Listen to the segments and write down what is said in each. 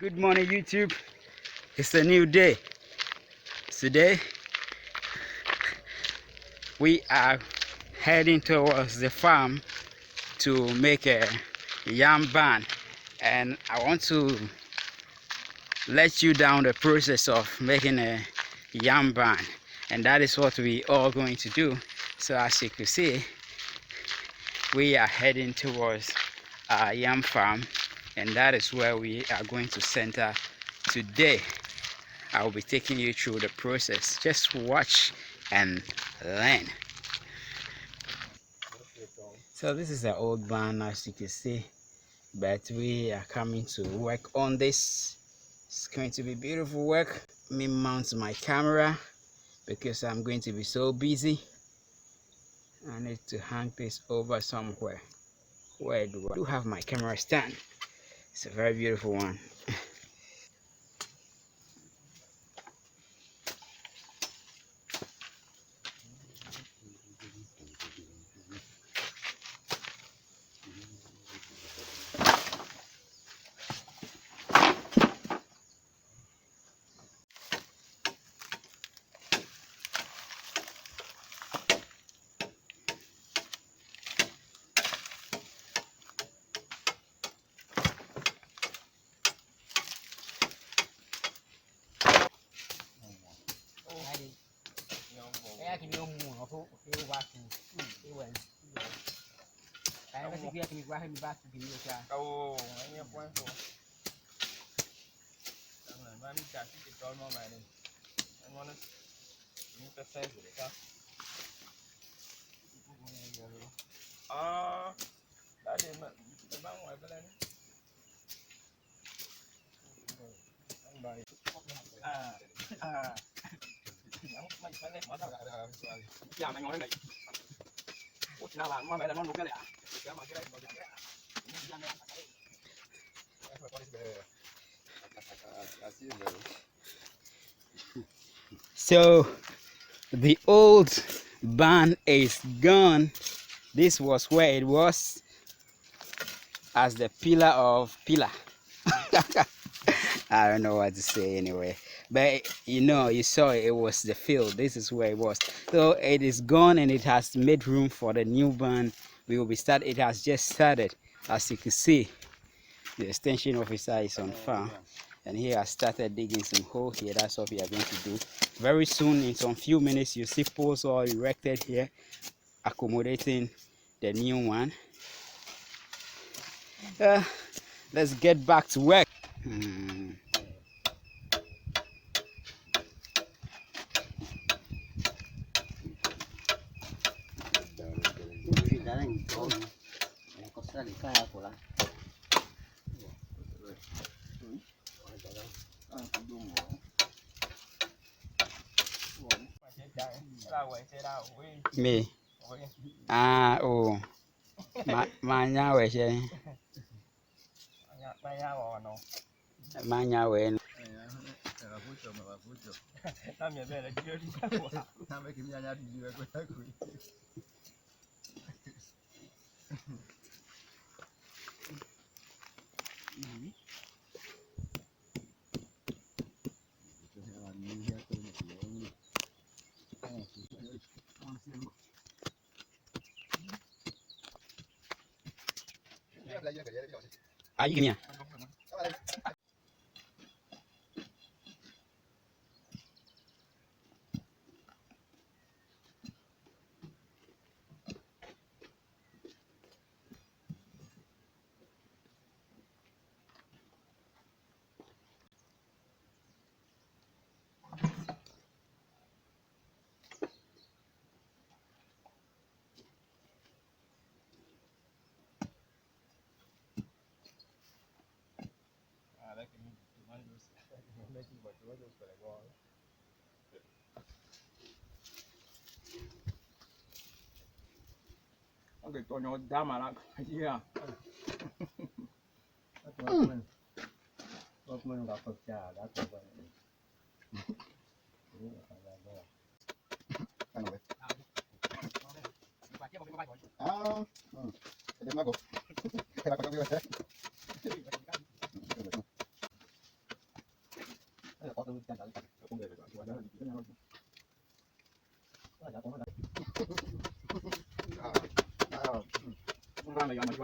Good morning, YouTube. It's a new day. Today, we are heading towards the farm to make a yam barn, and I want to let you down the process of making a yam barn, and that is what we are going to do. So as you can see, we are heading towards our yam farm, and that is where we are going to center today. I will be taking you through the process. Just watch and learn. So this is an old barn, as you can see, but we are coming to work on this. It's going to be beautiful work. Let me mount my camera because I'm going to be so busy. I need to hang this over somewhere. Where do I do have my camera stand? It's a very beautiful one. So the old barn is gone. This was where it was as the pillar of pillar. I don't know what to say anyway, but you saw it was the field. This is where it was. So it is gone, and it has made room for the new barn. We will be started. It has just started. As you can see, the extension officer is on farm, and he has started digging some hole here. That's what we are going to do. Very soon, in some few minutes, you see poles all erected here, accommodating the new one. Let's get back to work. Me. Oh. Manya we she. Manya we. Are you here? Okay, Tonyo dama lang. Yeah. Yes.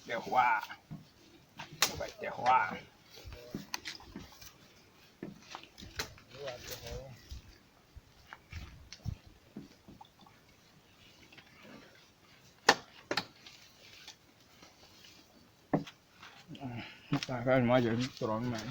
Để hoa, vậy để hoa. Cái mà giờ trộn mày.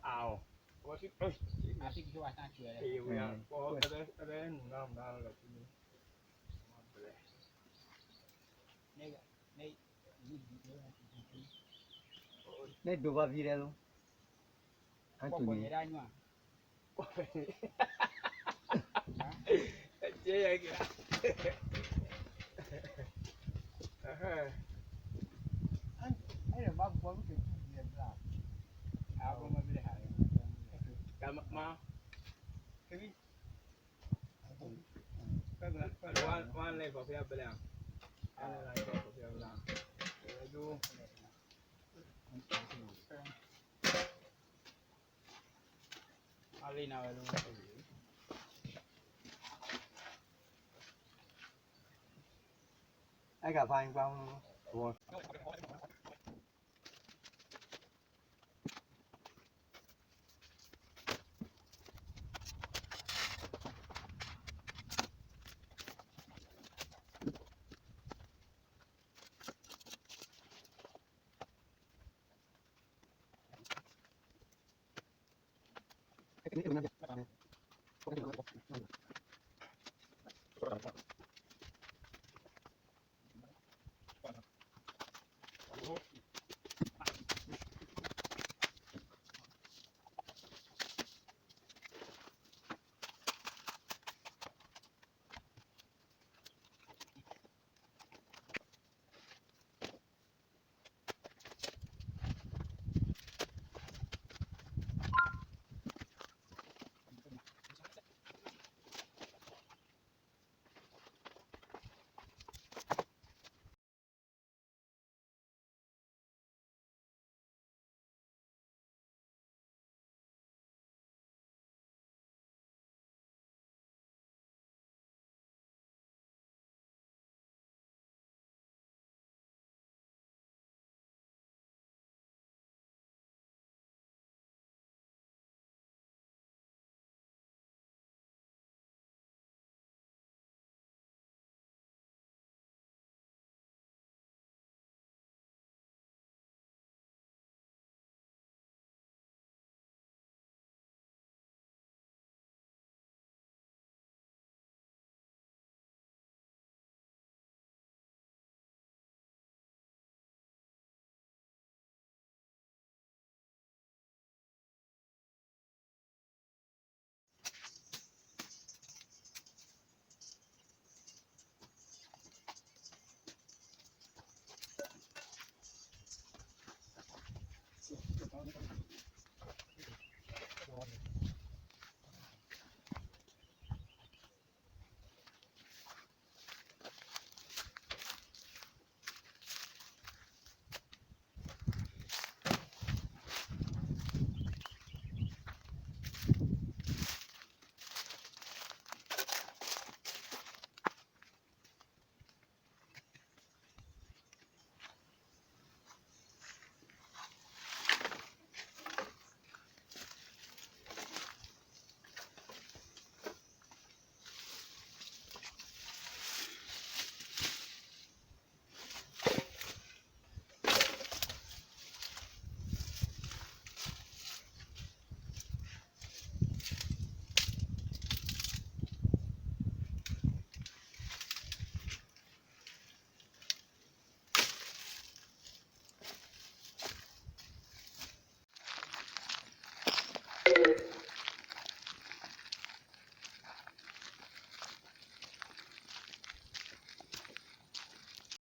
Ow. What's it? Oh, here we are. Well, then, no, like me. Đây đồ vào video luôn. Anh tụi mình. Chế kìa. Đây là bao quấn cái gì là. Cảm mà. Cái One leg of your belly. One leg of your belly. Ali nào luôn. ai cả phanh bao rồi.